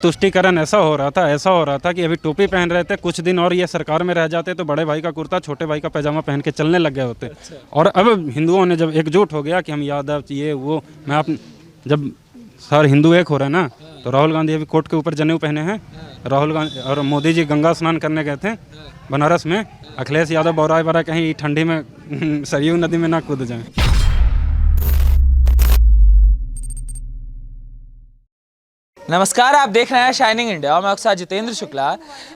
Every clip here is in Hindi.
तुष्टीकरण ऐसा हो रहा था कि अभी टोपी पहन रहे थे, कुछ दिन और ये सरकार में रह जाते तो बड़े भाई का कुर्ता छोटे भाई का पैजामा पहन के चलने लग गए होते। और अब हिंदुओं ने जब एकजुट हो गया कि हम यादव ये वो, जब सारे हिंदू एक हो रहे हैं ना, तो राहुल गांधी अभी कोर्ट के ऊपर जनेऊ पहने हैं। राहुल गांधी और मोदी जी गंगा स्नान करने गए थे बनारस में। अखिलेश यादव बौरा कहीं ठंडी में सरयू नदी में ना कूद जाएं। नमस्कार, आप देख रहे हैं शाइनिंग इंडिया और मैं आपके साथ जितेंद्र शुक्ला।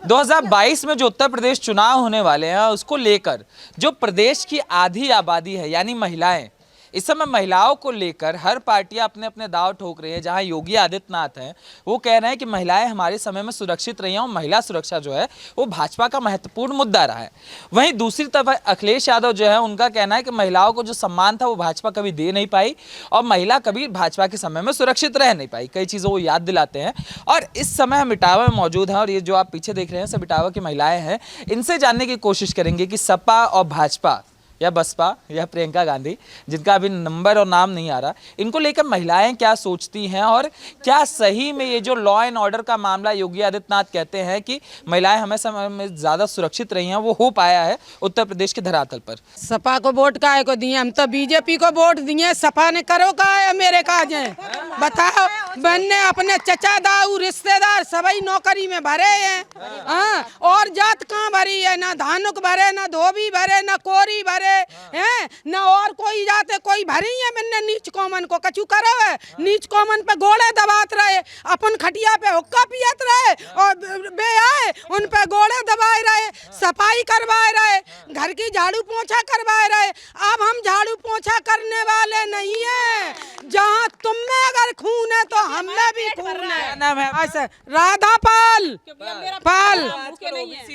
2022 में जो उत्तर प्रदेश चुनाव होने वाले हैं उसको लेकर जो प्रदेश की आधी आबादी है यानी महिलाएं, इस समय महिलाओं को लेकर हर पार्टियां अपने अपने दाव ठोक रही है। जहां योगी आदित्यनाथ हैं वो कह रहे हैं कि महिलाएं हमारे समय में सुरक्षित रही हैं और महिला सुरक्षा जो है वो भाजपा का महत्वपूर्ण मुद्दा रहा है। वहीं दूसरी तरफ अखिलेश यादव जो है उनका कहना है कि महिलाओं को जो सम्मान था वो भाजपा कभी दे नहीं पाई और महिला कभी भाजपा के समय में सुरक्षित रह नहीं पाई। कई चीज़ों को याद दिलाते हैं। और इस समय हम इटावा में मौजूद हैं और ये जो आप पीछे देख रहे हैं सब इटावा की महिलाएं हैं। इनसे जानने की कोशिश करेंगे कि सपा और भाजपा या बसपा या प्रियंका गांधी, जिनका अभी नंबर और नाम नहीं आ रहा, इनको लेकर महिलाएं क्या सोचती हैं और क्या सही में ये जो लॉ एंड ऑर्डर का मामला योगी आदित्यनाथ कहते हैं कि महिलाएं हमेशा में ज़्यादा सुरक्षित रही हैं, वो हो पाया है उत्तर प्रदेश के धरातल पर। सपा को वोट काहे को दिए? हम तो बीजेपी को वोट दिए। सपा ने करो का है मेरे काज है बताओ। बनने अपने चचा दाऊ रिश्तेदार सभी नौकरी में भरे हैं। हाँ, और जात कहाँ भरी है? ना धानुक भरे, ना धोबी भरे, ना कोरी भरे हैं, न और कोई जाते कोई भरी है। मैंने नीच कॉमन को कछु करो है। नीच कॉमन पे गोड़े दबात रहे, अपन खटिया पे हुक्का पियत रहे और बे आए उन पे गोड़े दबाए रहे, सफाई करवाए रहे, घर की झाड़ू पोछा करवाए रहे। अब हम झाड़ू पोछा करने वाले नहीं है। जहाँ तुम में अगर खून है तो हम में भी खून है। नाम है ऐसे राधा पाल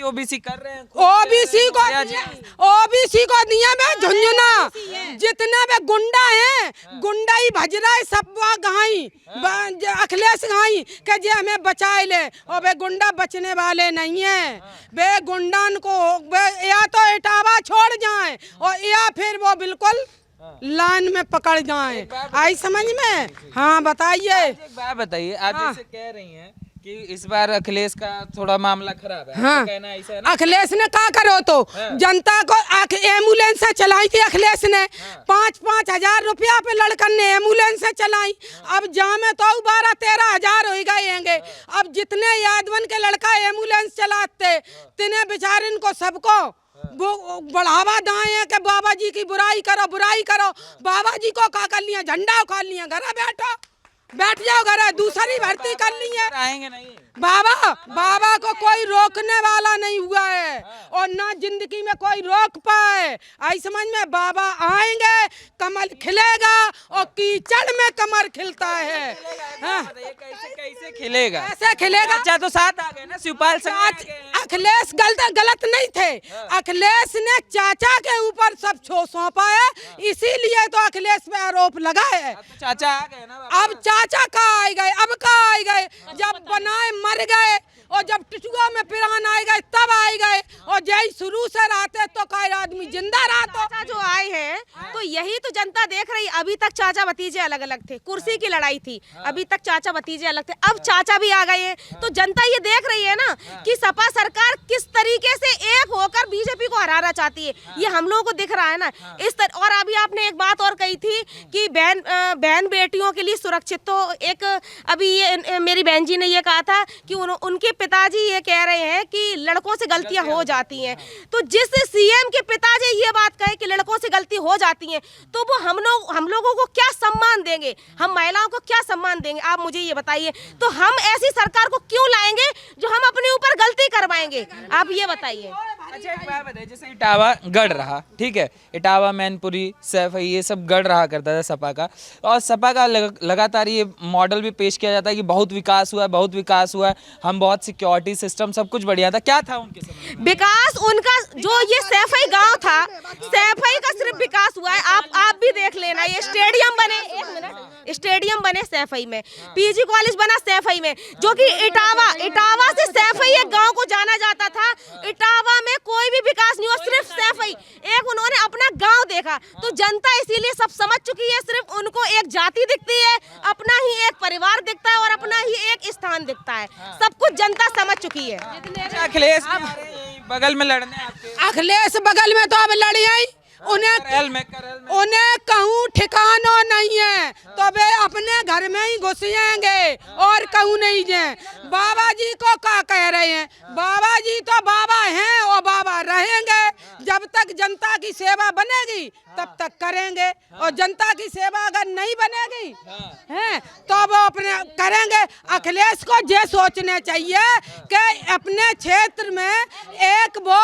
ओबीसी कर रहे हैं। ओबीसी को दिया में झुंझुना। जितने भी गुंडा हैं, गुंडा ही भज रहा है सब गाई अखिलेश गाई के जे हमें बचाए ले। और वे गुंडा बचने वाले नहीं है। वे गुंडन को या तो इटावा छोड़ जाए और या फिर वो बिल्कुल लाइन में पकड़ जाए। आई समझ में? हाँ बताइए। एक बात बताइए, आप जैसे कह रही हैं कि इस बार अखिलेश का थोड़ा मामला खराब है। हाँ, कहना ऐसा है ना? अखिलेश ने क्या करो तो जनता को एम्बुलेंस से चलाई थी अखिलेश ने। 5-5 हजार रुपया पे लड़कन ने एम्बुलेंस से चलाई। अब जामे तो 12-13 हजार हो गए होंगे। अब जितने यादवन के लड़का एम्बुलेंस चलाते तिने बेचारिन को सबको वो बढ़ावा दाए हैं कि बाबा जी की बुराई करो। बाबा जी को क्या कर लिया? झंडा उखाड़ लिया। घर बैठ जाओ, घर दूसरी भर्ती कर ली है। आएंगे नहीं बाबा को कोई रोकने वाला नहीं हुआ है और ना जिंदगी में कोई रोक पाए। आई समझ में? बाबा आएंगे, कमल खिलेगा और कीचड़ में कमर खिलता है। कैसे खिलेगा? ऐसे खिलेगा। अच्छा तो साथ आ गए ना शिवपाल संग। अखिलेश गलत नहीं थे। अखिलेश ने चाचा के ऊपर सब सौंपा है, इसीलिए तो अखिलेश पे आरोप लगा है। तो चाचा आ गए ना। अब चाचा कहाँ आ गए? अब कहाँ आ गए? जब बनाए मर गए और जब टिटुआ में पिरान आए गए तब आए गए। और जय शुरू से रहते तो कोई आदमी जिंदा रहा तो चाचा जो आए हैं तो यही तो जनता देख रही। अभी तक चाचा भतीजे अलग अलग थे, कुर्सी की लड़ाई थी। अभी तक चाचा भतीजे अलग थे, अब चाचा भी आ गए हैं। तो जनता ये देख रही है ना कि सपा सरकार किस तरीके से एक होकर बीजेपी को हराना चाहती है। ये हम लोगों को दिख रहा है ना इस तरह। और अभी आपने एक बात और कही थी कि बहन बेटियों के लिए सुरक्षित। तो एक अभी ये मेरी बहन जी ने ये कहा था कि उनके पिताजी ये कह रहे हैं कि लड़कों से गलतियां हो जाती हैं। तो जिस सीएम के पिताजी ये बात कहे कि लड़कों से गलती हो जाती है तो वो हम लोगों को क्या सम्मान देंगे? हम महिलाओं को क्या सम्मान देंगे? आप मुझे ये बताइए। तो हम ऐसी सरकार को क्यों लाएंगे जो हम अपने ऊपर गलती करवाएंगे? आप ये बताइए। अच्छा एक बात बताइए, जैसे इटावा गढ़ रहा, ठीक है, इटावा मैनपुरी सैफई ये सब गढ़ रहा करता था सपा का। और सपा का लगातार ये मॉडल भी पेश किया जाता है कि बहुत विकास हुआ है, हम बहुत सिक्योरिटी सिस्टम सब कुछ बढ़िया था। क्या था उनके समय विकास? उनका जो ये सैफई गांव था, सैफई का सिर्फ विकास हुआ है। आप भी देख लेना, ये स्टेडियम बने, एक मिनट, स्टेडियम बने सैफई में, पीजी कॉलेज बना सैफई में, जो कि इटावा से सैफई एक गांव को जाना जाता था इटावा में कोई भी विकास नहीं हुआ, सिर्फ सैफई एक उन्होंने अपना गांव देखा। तो जनता इसीलिए सब समझ चुकी है, सिर्फ उनको एक जाति दिखती है, अपना ही एक परिवार दिखता है और अपना ही एक स्थान दिखता है। सब कुछ जनता समझ चुकी है। अखिलेश भी आ रहे हैं बगल में लड़ने आपके। अखिलेश बगल में तो अब लड़ी आई, उन्हें कहूँ ठिकाना नहीं है, तो वे अपने घर में ही घुसेंगे और कहूँ नहीं जाए। बाबा जी को क्या कह रहे हैं, बाबा जी तो बाबा हैं और बाबा रहेंगे। जब तक जनता की सेवा बनेगी तब तक करेंगे, और जनता की सेवा अगर नहीं बनेगी हैं तो वो अपने करेंगे। अखिलेश को ये सोचना चाहिए कि अपने क्षेत्र में एक वो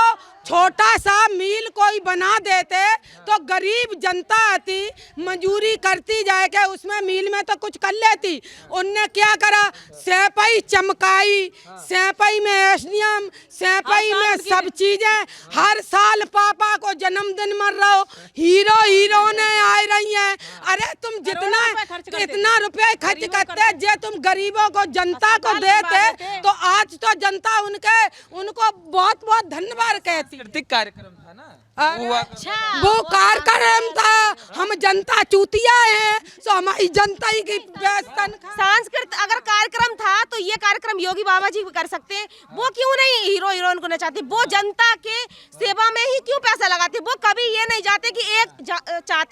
छोटा सा मिल कोई बना देते तो गरीब जनता आती, मजूरी करती जाए के उसमें मिल में तो कुछ कर लेती। उनने क्या करा, सैपई चमकाई, सैपई में एसडीएम, सैपई में सब चीजें। हर साल पापा को जन्मदिन मर रहा हो, हीरो हीरोने आ रही हैं। अरे तुम इतना रुपए खर्च करते, जे तुम गरीबों को जनता को देते तो आज तो जनता उनको बहुत बहुत धन्यवाद कहती। सांस्कृतिक कार्यक्रम था ना वो कार्यक्रम था। हम जनता चूतिया है, तो हमारी जनता ही की सांस्कृतिक अगर कार्यक्रम था तो ये कार्यक्रम योगी बाबा जी भी कर सकते हैं। वो क्यों नहीं हीरो हीरोइन को नचाते, वो जनता के सेवा में ही क्यों पैसा लगाते। वो कभी ये नहीं चाहते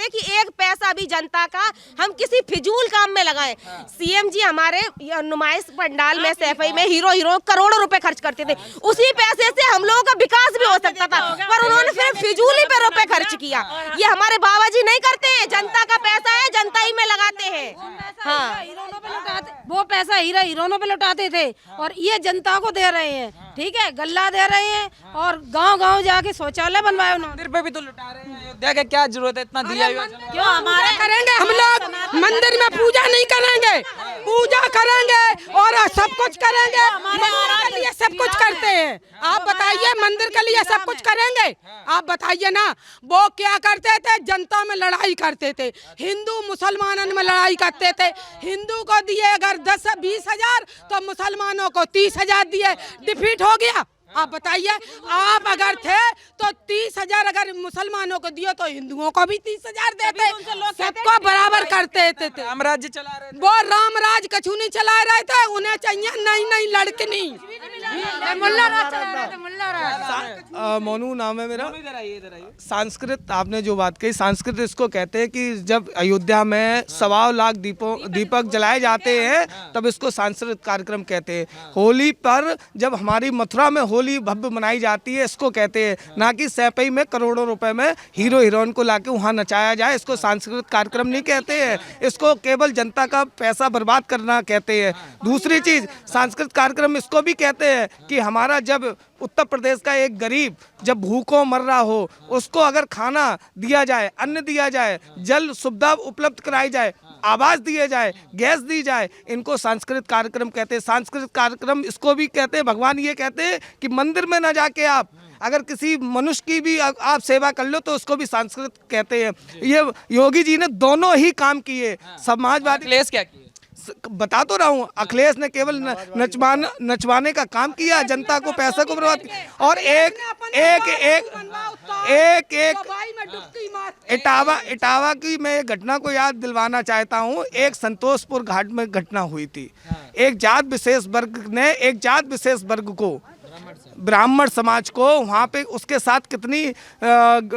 कि एक पैसा भी जनता का हम किसी फिजूल काम में लगाएं। सीएम जी हमारे नुमाइश पंडाल में सैफई में हीरो हीरो करोड़ों रुपए खर्च करते थे, उसी पैसे से हम लोगों का विकास भी हो सकता था, पर उन्होंने सिर्फ फिजूली पे रुपए खर्च किया। ये हमारे बाबा जी नहीं करते हैं, जनता का पैसा है, जनता ही में लगाते हैं। हाँ, वो पैसा हीरा हीरोनों पे लौटाते थे और ये जनता को दे रहे हैं। ठीक है, गल्ला दे रहे हैं और गांव-गांव जाके शौचालय बनवाए उन्होंने। मंदिर पे भी तो लुटा रहे हैं, अयोध्या का क्या जरूरत है इतना दिया हुआ। क्यों हमारे करेंगे, हम लोग मंदिर में पूजा नहीं करेंगे, पूजा करेंगे और सब कुछ करेंगे। मंदिर के लिए सब कुछ करते हैं। आप बताइए, मंदिर के लिए सब कुछ करेंगे, आप बताइए ना। वो क्या करते थे, जनता में लड़ाई करते थे, हिंदू मुसलमानों में लड़ाई करते थे। हिंदू को दिए अगर 10-20 हजार तो मुसलमानों को 30,000 दिए, डिफीट हो गया। आप बताइए, आप अगर थे तो 30,000 अगर मुसलमानों को दिए तो हिंदुओं को भी 30,000 देते, सबको बराबर करते थे। राम राज्य चला रहे थे, वो राम राज कछु नहीं चला रहे थे, उन्हें चाहिए नई लड़कनी। मोनू नाम है मेरा। संस्कृत, आपने जो बात कही, संस्कृत इसको कहते हैं कि जब अयोध्या में 1.25 लाख दीपक जलाए जाते हैं तब इसको सांस्कृतिक कार्यक्रम कहते हैं। होली पर जब हमारी मथुरा में होली भव्य मनाई जाती है, इसको कहते हैं, ना कि सैपई में करोड़ों रुपए में हीरो हीरोइन को लाके वहाँ नचाया जाए। इसको सांस्कृतिक कार्यक्रम नहीं कहते हैं, इसको केवल जनता का पैसा बर्बाद करना कहते हैं। दूसरी चीज, सांस्कृतिक कार्यक्रम इसको भी कहते हैं कि हमारा जब उत्तर प्रदेश का एक गरीब जब भूखों मर रहा हो, उसको अगर खाना दिया जाए, अन्न दिया जाए, जल सुविधा उपलब्ध कराई जाए, आवास दिए जाए, गैस दी जाए, इनको सांस्कृतिक कार्यक्रम कहते हैं। सांस्कृतिक कार्यक्रम इसको भी कहते हैं, भगवान ये कहते हैं कि मंदिर में ना जाके आप अगर किसी मनुष्य की भी आप सेवा कर लो तो उसको भी सांस्कृतिक कहते हैं। ये योगी जी ने दोनों ही काम किए। समाजवादी अखिलेश क्या किए बता तो रहा हूँ, अखिलेश ने केवल नचवाने का काम किया, जनता को पैसा को बर्बाद किया। और इटावा की मैं एक घटना को याद दिलवाना चाहता हूँ। एक संतोषपुर घाट में घटना हुई थी। एक जात विशेष वर्ग को, ब्राह्मण समाज को, वहाँ पे उसके साथ कितनी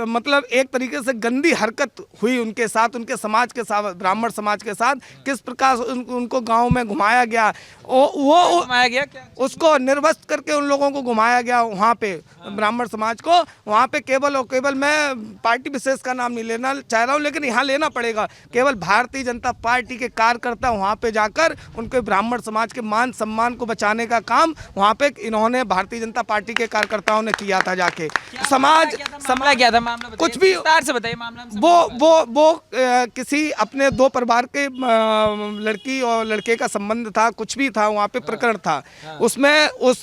मतलब एक तरीके से गंदी हरकत हुई उनके साथ, उनके समाज के साथ, ब्राह्मण समाज के साथ किस प्रकार उनको गांव में घुमाया गया। वो घुमाया गया क्या? उसको निर्वस्त्र करके उन लोगों को घुमाया गया वहाँ पे, ब्राह्मण समाज को। वहाँ पे केवल और केवल, मैं पार्टी विशेष का नाम नहीं लेना चाह रहा हूँ लेकिन यहाँ लेना पड़ेगा, केवल भारतीय जनता पार्टी के कार्यकर्ता वहाँ पे जाकर उनके ब्राह्मण समाज के मान सम्मान को बचाने का काम वहाँ पे इन्होंने भारतीय जनता पार्टी के कार्यकर्ताओं ने किया था जाके। समाज क्या था मामला, कुछ भी विस्तार से बताइए मामला। वो किसी अपने दो परिवार के लड़की और लड़के का संबंध था, कुछ भी था, वहाँ पे प्रकरण था। उसमें उस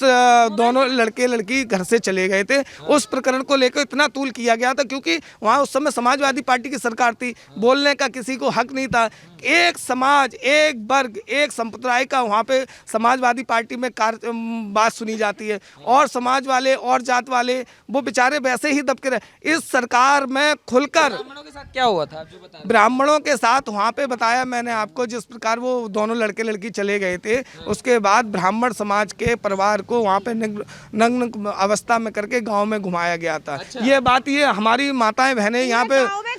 दोनों लड़के लड़की घर से चले गए थे। उस प्रकरण को लेकर इतना तूल किया गया था क्योंकि वहाँ उस समय समाजवादी पार्टी की सरकार थी, बोलने का किसी को हक नहीं था। एक समाज, एक वर्ग, एक संप्रदाय का वहाँ पे समाजवादी पार्टी में बात सुनी जाती है, और समाज वाले और जात वाले वो बेचारे वैसे ही दबके रहे। इस सरकार में खुलकर ब्राह्मणों के साथ क्या हुआ था, आप जो बता रहे ब्राह्मणों के साथ वहाँ पे बताया मैंने आपको, जिस प्रकार वो दोनों लड़के लड़की चले गए थे, उसके बाद ब्राह्मण समाज के परिवार को वहाँ पे नग्न अवस्था में करके गांव में घुमाया गया था। ये बात ये हमारी माताएं बहनें यहाँ पे गाँव में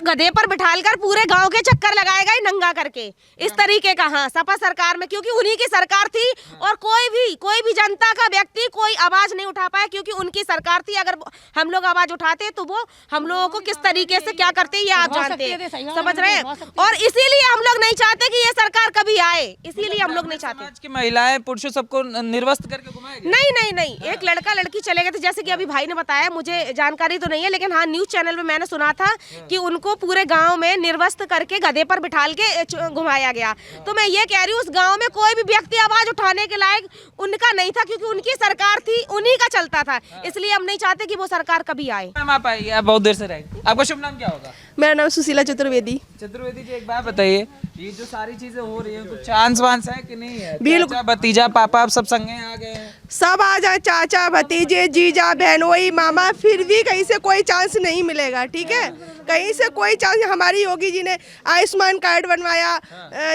गधे पर बिठालकर पूरे गांव के चक्कर लगाए गए नंगा करके, इस तरीके का। हाँ, सपा सरकार में, क्योंकि उन्हीं की सरकार थी और कोई भी जनता का व्यक्ति कोई आवाज नहीं उठा पाया, क्योंकि उनकी सरकार थी। अगर हम लोग आवाज उठाते तो वो हम लोगों को किस तरीके से क्या करते ये आप जानते हैं, समझ रहे हैं। और इसीलिए हम लोग नहीं चाहते कि ये सरकार कभी आए, इसीलिए हम लोग नहीं चाहते। समाज की महिलाएं पुरुषों सबको निर्वस्त्र करके घुमाया गया? नहीं, एक लड़का लड़की चले गए थे, जैसे कि अभी भाई ने बताया, मुझे जानकारी तो नहीं है, लेकिन हाँ न्यूज चैनल में मैंने सुना था कि उनको पूरे गांव में निर्वस्त्र करके गधे पर बिठाल के घुमाया गया। तो मैं ये कह रही हूँ, उस गांव में कोई भी व्यक्ति आवाज उठाने के लायक उनका नहीं था, क्योंकि उनकी सरकार थी, उन्हीं का चलता था। इसलिए हम नहीं चाहते कि वो सरकार कभी आए। मैम आप आइए, आप बहुत देर से रहेंगे। आपका शुभ नाम क्या होगा? मेरा नाम सुशीला चतुर्वेदी। चतुर्वेदी जी, एक बात बताइए, ये जो सारी चीजें हो रही है तो चांस वांस है कि नहीं है? बिल्कुल। चाचा भतीजा पापा आप सब संगे आ गए हैं, सब आ जाए, चाचा भतीजे जीजा बहनोई मामा, फिर भी कहीं से कोई चांस नहीं मिलेगा। ठीक है, कहीं से कोई चांस। हमारी योगी जी ने आयुष्मान कार्ड बनवाया,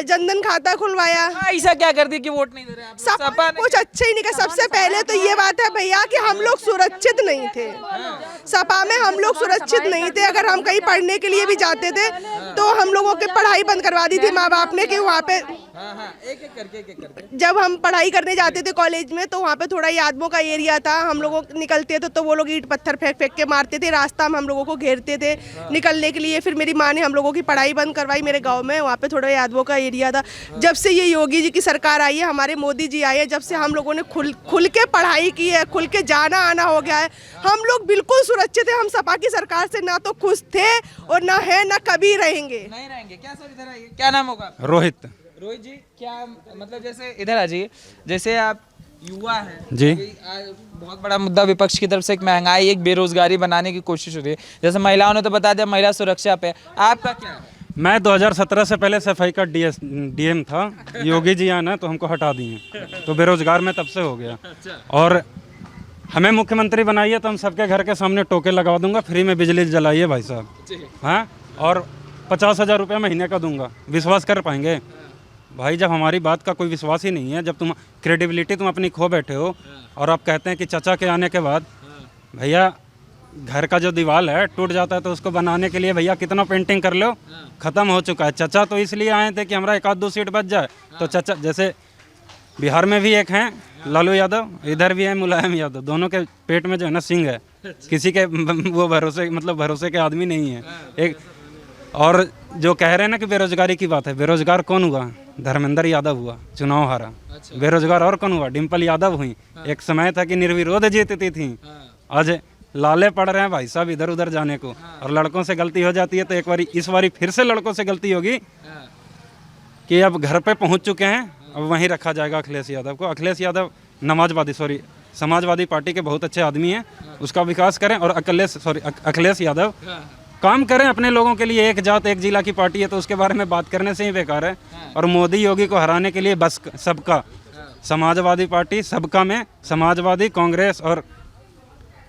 जनधन खाता खुलवाया, ऐसा क्या कर दिया कि वोट नहीं दे रहे आप? सब सपा ने कुछ अच्छा ही नहीं किया। सबसे पहले तो ये बात है भैया कि हम लोग सुरक्षित नहीं थे, सपा में हम लोग सुरक्षित नहीं थे। अगर हम कहीं पढ़ने के लिए भी जाते थे तो हम लोगों की पढ़ाई बंद करवा दी थी माँ बाप ने, कि वहाँ पे एक करके जब हम पढ़ाई करने जाते थे कॉलेज में, तो वहाँ पे थोड़ा यादवों का एरिया था, हम लोगों निकलते थे तो वो लोग ईंट पत्थर फेंक के मारते थे, रास्ता में हम लोगों को घेरते थे निकलने के लिए। फिर मेरी माँ ने हम लोगों की पढ़ाई बंद करवाई मेरे गांव में, वहाँ पे थोड़ा यादवों का एरिया था। जब से ये योगी जी की सरकार आई है, हमारे मोदी जी आए हैं, जब से हम लोगों ने खुल के पढ़ाई की है, खुल के जाना आना हो गया है, हम लोग बिल्कुल सुरक्षित है। हम सपा की सरकार से ना तो खुश थे और ना है ना कभी रहेंगे। नहीं रहेंगे क्या सर? इधर आइए, क्या नाम होगा? रोहित रोहित जी, क्या मतलब जैसे इधर आ जाइए, जैसे आप युवा हैं जी, बहुत बड़ा मुद्दा विपक्ष की तरफ से एक महंगाई, एक बेरोजगारी बनाने की कोशिश हो रही है। जैसे महिलाओं ने तो बता दिया महिला सुरक्षा पे, आपका क्या है? मैं 2017 से पहले सफाई का डीएम था, योगी जी आना तो हमको हटा दिए, तो बेरोजगार मैं तब से हो गया। और हमें मुख्यमंत्री बनाइए तो हम सबके घर के सामने टोके लगा दूंगा, फ्री में बिजली जलाइए भाई साहब, हाँ, और 50,000 रुपये महीने का दूंगा। विश्वास कर पाएंगे भाई? जब हमारी बात का कोई विश्वास ही नहीं है, जब तुम क्रेडिबिलिटी तुम अपनी खो बैठे हो, और आप कहते हैं कि चाचा के आने के बाद भैया घर का जो दीवार है टूट जाता है तो उसको बनाने के लिए भैया कितना पेंटिंग कर लो, ख़त्म हो चुका है। चाचा तो इसलिए आए थे कि हमारा 1-2 सीट बच जाए। तो चाचा, जैसे बिहार में भी एक हैं लालू यादव, इधर भी है मुलायम यादव, दोनों के पेट में जो है ना सिंह है, किसी के वो भरोसे के आदमी नहीं है। एक और जो कह रहे हैं ना कि बेरोजगारी की बात है, बेरोजगार कौन हुआ? धर्मेंद्र यादव हुआ, चुनाव हारा। बेरोजगार और कौन हुआ? डिम्पल यादव हुई। एक समय था कि निर्विरोध जीतती थी, आज लाले पड़ रहे हैं भाई साहब इधर उधर जाने को। और लड़कों से गलती हो जाती है तो एक बारी, इस बारी फिर से लड़कों से गलती होगी कि अब घर पे पहुंच चुके हैं, अब वहीं रखा जाएगा अखिलेश यादव को। अखिलेश यादव समाजवादी पार्टी के बहुत अच्छे आदमी हैं, उसका विकास करें। और अखिलेश यादव काम करें अपने लोगों के लिए। एक जात एक जिला की पार्टी है तो उसके बारे में बात करने से ही बेकार है। और मोदी योगी को हराने के लिए बस सबका, समाजवादी पार्टी सबका में, समाजवादी, कांग्रेस और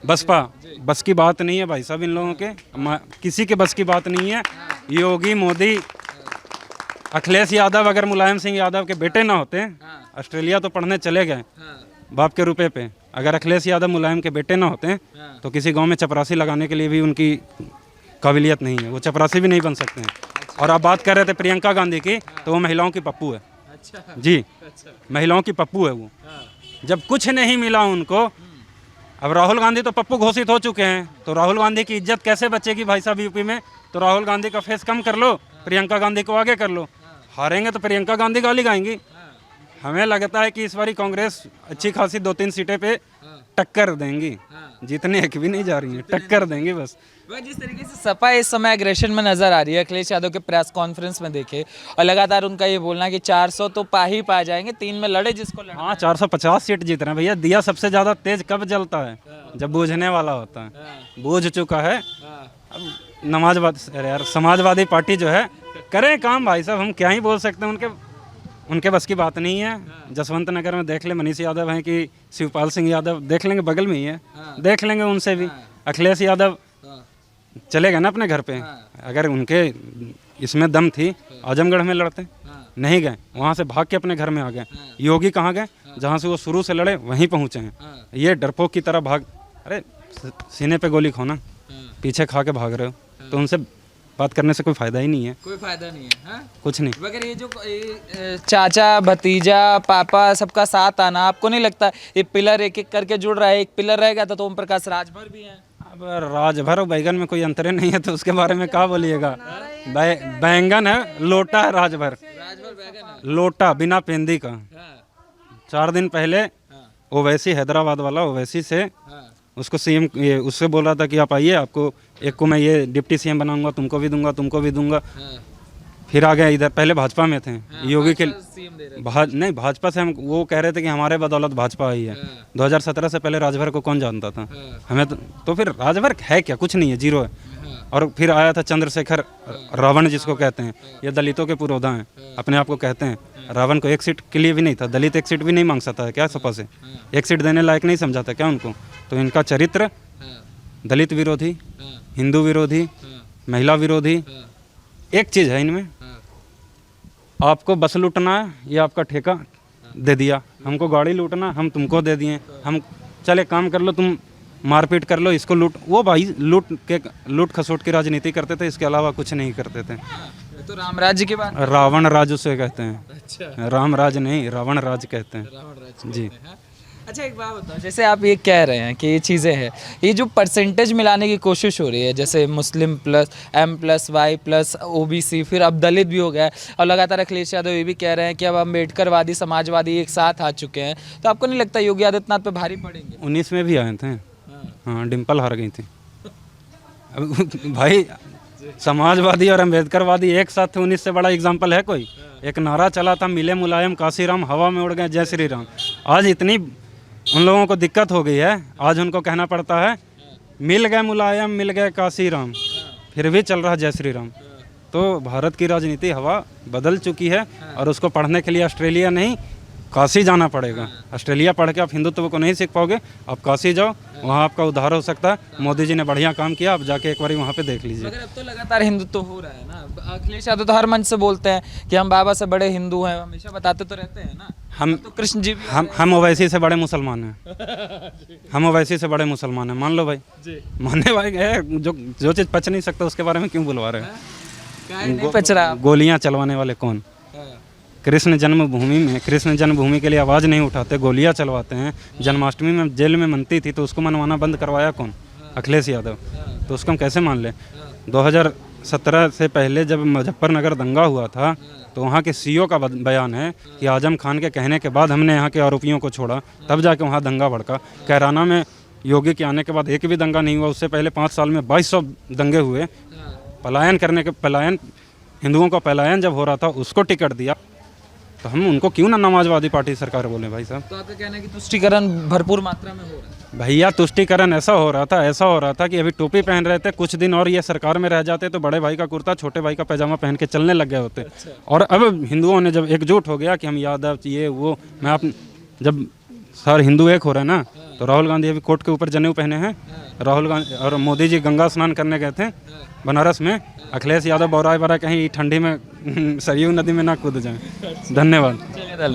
बसपा बस की बात नहीं है भाई साहब। इन लोगों के किसी के बस की बात नहीं है। योगी, मोदी, अखिलेश यादव अगर मुलायम सिंह यादव के बेटे ना होते, ऑस्ट्रेलिया तो पढ़ने चले गए बाप के रुपए पे, अगर अखिलेश यादव मुलायम के बेटे ना होते तो किसी गांव में चपरासी लगाने के लिए भी उनकी काबिलियत नहीं है, वो चपरासी भी नहीं बन सकते हैं। और आप बात कर रहे थे प्रियंका गांधी की, तो वो महिलाओं की पप्पू है। जी, महिलाओं की पप्पू है वो। जब कुछ नहीं मिला उनको, अब राहुल गांधी तो पप्पू घोषित हो चुके हैं, तो राहुल गांधी की इज्जत कैसे बचेगी भाई साहब यूपी में? तो राहुल गांधी का फेस कम कर लो, प्रियंका गांधी को आगे कर लो। हारेंगे तो प्रियंका गांधी गाली गाएंगी। हमें लगता है कि इस बारी कांग्रेस अच्छी खासी 2-3 सीटें पे टक्कर देंगी, जीतने एक भी नहीं जा रही है, टक्कर देंगे बस। वह जिस तरीके से सपा इस समय एग्रेशन में नजर आ रही है, अखिलेश यादव के प्रेस कॉन्फ्रेंस में देखे, और लगातार उनका ये बोलना कि 400 तो पा जाएंगे, 3 में लड़े जिसको लड़ना। हाँ, 450 सीट जीत रहे हैं भैया। दिया सबसे ज्यादा तेज कब जलता है? जब बूझने वाला होता है। बूझ चुका है। अब समाजवादी पार्टी जो है करें काम भाई साहब, हम क्या ही बोल सकते हैं। उनके बस की बात नहीं है। जसवंत नगर में देख ले, मनीष यादव हैं कि शिवपाल सिंह यादव, देख लेंगे, बगल में ही है, देख लेंगे उनसे भी। अखिलेश यादव चले गए ना अपने घर पे, अगर उनके इसमें दम थी आजमगढ़ में लड़ते, नहीं गए, वहाँ से भाग के अपने घर में आ गए। योगी कहाँ गए? जहाँ से वो शुरू से लड़े वहीं पहुँचे हैं। ये डरपोक की तरह भाग, अरे सीने पे गोली खाओ ना, पीछे खा के भाग रहे हो, तो उनसे बात करने से कोई फायदा ही नहीं है। कोई फायदा नहीं है, हाँ? कुछ नहीं। मगर ये जो चाचा भतीजा पापा सबका साथ आना, आपको नहीं लगता ये पिलर एक एक करके जुड़ रहा है? एक पिलर रहेगा तो ओम प्रकाश राजभर भी हैं। अब राजभर और बैगन में कोई अंतर नहीं है, तो उसके बारे में क्या बोलिएगा। बैंगन है, लोटा है राजभर, लोटा बिना पेंदी का। 4 दिन पहले ओवैसी, हैदराबाद वाला ओवैसी से उसको सीएम उससे बोल रहा था कि आप आइए, आपको एक को मैं ये डिप्टी सीएम बनाऊंगा, तुमको भी दूंगा, तुमको भी दूंगा। फिर आ गए इधर, पहले भाजपा में थे योगी के, नहीं भाजपा से हम, वो कह रहे थे कि हमारे बदौलत भाजपा आई है। 2017 से पहले राजभर को कौन जानता था हमें, तो फिर राजभर है क्या? कुछ नहीं है, जीरो है। और फिर आया था चंद्रशेखर रावण, जिसको कहते हैं, ये दलितों के पुरोधा हैं, अपने आप को कहते हैं। रावण को 1 सीट के लिए भी नहीं था, दलित 1 सीट भी नहीं मांग सकता है क्या सपा से? 1 सीट देने लायक नहीं समझा था क्या उनको? तो इनका चरित्र दलित विरोधी, हिंदू विरोधी, महिला विरोधी, एक चीज़ है इनमें, आपको बस लूटना है, ये आपका ठेका दे दिया, हमको गाड़ी लूटना, हम तुमको दे दिए, हम चले काम कर लो, तुम मारपीट कर लो, इसको लूट। वो भाई लूट खसोट की राजनीति करते थे, इसके अलावा कुछ नहीं करते थे। तो राम राज्य की बात, रावण राज उसे कहते हैं। अच्छा, राम राज नहीं, रावण राज कहते हैं। रावण राज्य जी। अच्छा एक बात बताओ, जैसे आप ये कह रहे हैं कि ये चीज़ें हैं, ये जो परसेंटेज मिलाने की कोशिश हो रही है, जैसे Muslim plus M+Y plus OBC, फिर अब दलित भी हो गया है, और लगातार अखिलेश यादव ये भी कह रहे हैं कि अब अम्बेडकरवादी समाजवादी एक साथ आ चुके हैं, तो आपको नहीं लगता योगी आदित्यनाथ पे भारी पड़ेंगे? 19 में भी आए थे, हाँ, डिम्पल हार गई थी। अब भाई समाजवादी और अम्बेडकरवादी एक साथ थे, 19 से बड़ा एग्जाम्पल है कोई? एक नारा चला था, मिले मुलायम काशीराम, हवा में उड़ गए जय श्री राम। आज इतनी उन लोगों को दिक्कत हो गई है, आज उनको कहना पड़ता है मिल गए मुलायम, मिल गए काशीराम, फिर भी चल रहा जय श्री राम। तो भारत की राजनीति हवा बदल चुकी है, और उसको पढ़ने के लिए ऑस्ट्रेलिया नहीं, काशी जाना पड़ेगा। ऑस्ट्रेलिया पढ़ के आप हिंदुत्व को नहीं सीख पाओगे, आप काशी जाओ, वहाँ आपका उद्धार हो सकता है। मोदी जी ने बढ़िया काम किया, आप जाके एक बार वहाँ पे देख लीजिए। मगर अब तो लगातार हिंदुत्व हो रहा है ना, अखिलेश यादव तो हर मंच से बोलते हैं कि हम बाबा से बड़े हिंदू हैं, हमेशा बताते तो रहते हैं ना। हम तो कृष्ण जी भी हम ओवैसी से बड़े मुसलमान हैं। हम ओवैसी से बड़े मुसलमान हैं, मान लो भाई जी। मानने वाले है, जो चीज़ पच नहीं सकता उसके बारे में क्यों बुलवा रहे हैं? पच रहा। गोलियाँ चलवाने वाले कौन? कृष्ण जन्मभूमि में, कृष्ण जन्मभूमि के लिए आवाज़ नहीं उठाते, गोलियाँ चलवाते हैं। जन्माष्टमी में जेल में मनती थी, तो उसको मनवाना बंद करवाया कौन? अखिलेश यादव। तो उसको हम कैसे मान लें? 2017 से पहले जब मुजफ्फरनगर दंगा हुआ था, तो वहाँ के CEO का बयान है कि आजम खान के कहने के बाद हमने यहाँ के आरोपियों को छोड़ा, तब जाके वहाँ दंगा भड़का। कैराना में योगी के आने के बाद एक भी दंगा नहीं हुआ, उससे पहले 5 साल में 2200 दंगे हुए। पलायन हिंदुओं का पलायन जब हो रहा था, उसको टिकट दिया, तो हम उनको क्यों ना समाजवादी पार्टी सरकार बोले भाई साहब? तो आपका कहना है कि तुष्टीकरण भरपूर मात्रा में हो रहा है? भैया तुष्टीकरण ऐसा हो रहा था कि अभी टोपी पहन रहे थे, कुछ दिन और ये सरकार में रह जाते तो बड़े भाई का कुर्ता छोटे भाई का पैजामा पहन के चलने लग गए होते। और अब हिंदुओं ने जब एकजुट हो गया कि हम यादव ये वो, जब सारे हिंदू एक हो रहे हैं ना, तो राहुल गांधी अभी कोर्ट के ऊपर जनेऊ पहने हैं। राहुल गांधी और मोदी जी गंगा स्नान करने गए थे बनारस में। अखिलेश यादव बौराए बरा कहीं ठंडी में सरयू नदी में ना कूद जाएं। धन्यवाद।